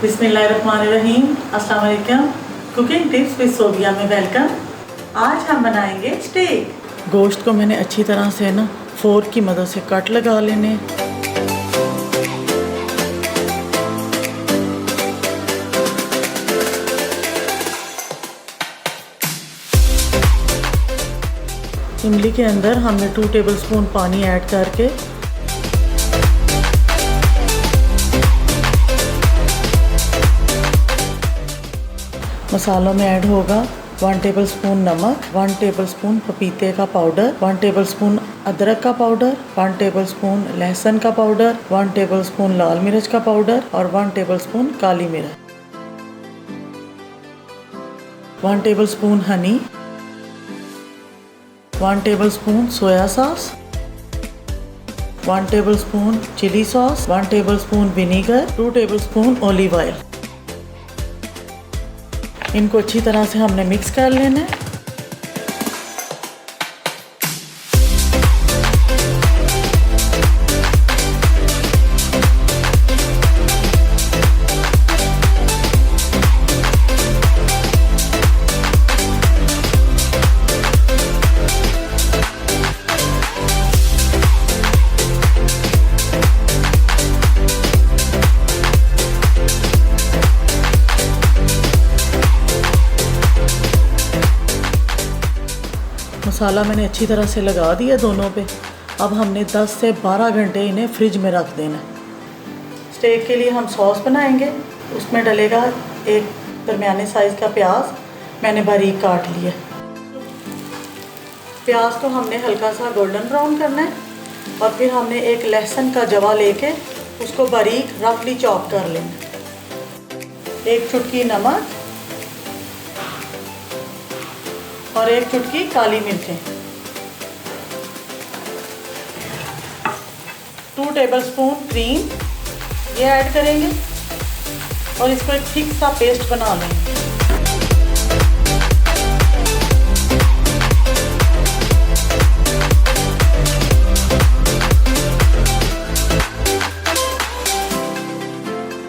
बिस्मिल्लाहिर्रहमानिर्रहीम, अस्सलाम वालेकुम। कुकिंग टिप्स विद सोबिया में वेलकम। आज हम बनाएंगे स्टेक। गोश्त को मैंने अच्छी तरह से ना फोर्क की मदद से कट लगा लेने। इमली के अंदर हमने 2 टेबलस्पून पानी ऐड करके मसालों में ऐड होगा 1 टेबलस्पून नमक, 1 टेबलस्पून पपीते का पाउडर, 1 टेबलस्पून अदरक का पाउडर, 1 टेबलस्पून लहसुन का पाउडर, 1 टेबलस्पून लाल मिर्च का पाउडर और 1 टेबलस्पून काली मिर्च, 1 tablespoon honey, 1 tablespoon soya sauce, 1 tablespoon chilli sauce, 1 tablespoon vinegar, 2 tablespoon olive oil. इनको अच्छी तरह से हमने मिक्स कर लेना है। मसाला मैंने अच्छी तरह से लगा दिया दोनों पे। अब हमने 10 से 12 घंटे इन्हें फ्रिज में रख देना। स्टेक के लिए हम सॉस बनाएंगे। उसमें डलेगा एक दरमियाने साइज़ का प्याज, मैंने बारीक काट लिया। प्याज को हमने हल्का सा गोल्डन ब्राउन करना है और फिर हमने एक लहसुन का जवा लेके उसको बारीक रफली चॉप कर लेना। 1 चुटकी नमक और 1 चुटकी काली मिर्चें, 2 टेबलस्पून क्रीम ये ऐड करेंगे और इसको एक थिक सा पेस्ट बना लेंगे।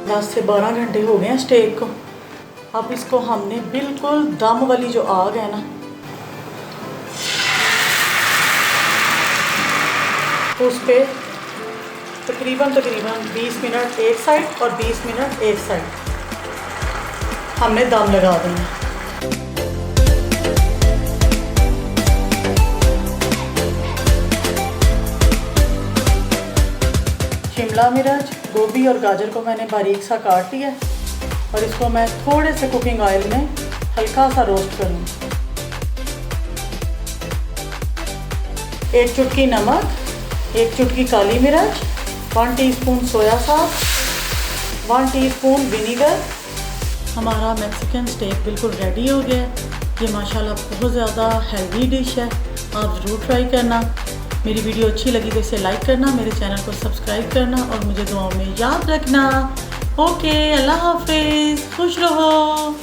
दस से 12 घंटे हो गए हैं स्टेक को। अब इसको हमने बिल्कुल दम वाली जो आग है ना उस पर तकरीबन 20 मिनट एक साइड और 20 मिनट एक साइड हमने दम लगा देना। शिमला मिर्च, गोभी और गाजर को मैंने बारीक सा काट लिया और इसको मैं थोड़े से कुकिंग ऑयल में हल्का सा रोस्ट करूँगी। 1 चुटकी नमक, 1 चुटकी काली मिर्च, 1 टीस्पून सोया सॉस, 1 टीस्पून विनीगर। हमारा मैक्सिकन स्टेक बिल्कुल रेडी हो गया है। ये माशाल्लाह बहुत ज़्यादा हेल्दी डिश है, आप ज़रूर ट्राई करना। मेरी वीडियो अच्छी लगी तो इसे लाइक करना, मेरे चैनल को सब्सक्राइब करना और मुझे दुआओं में याद रखना। ओके, अल्लाह हाफिज़, खुश रहो।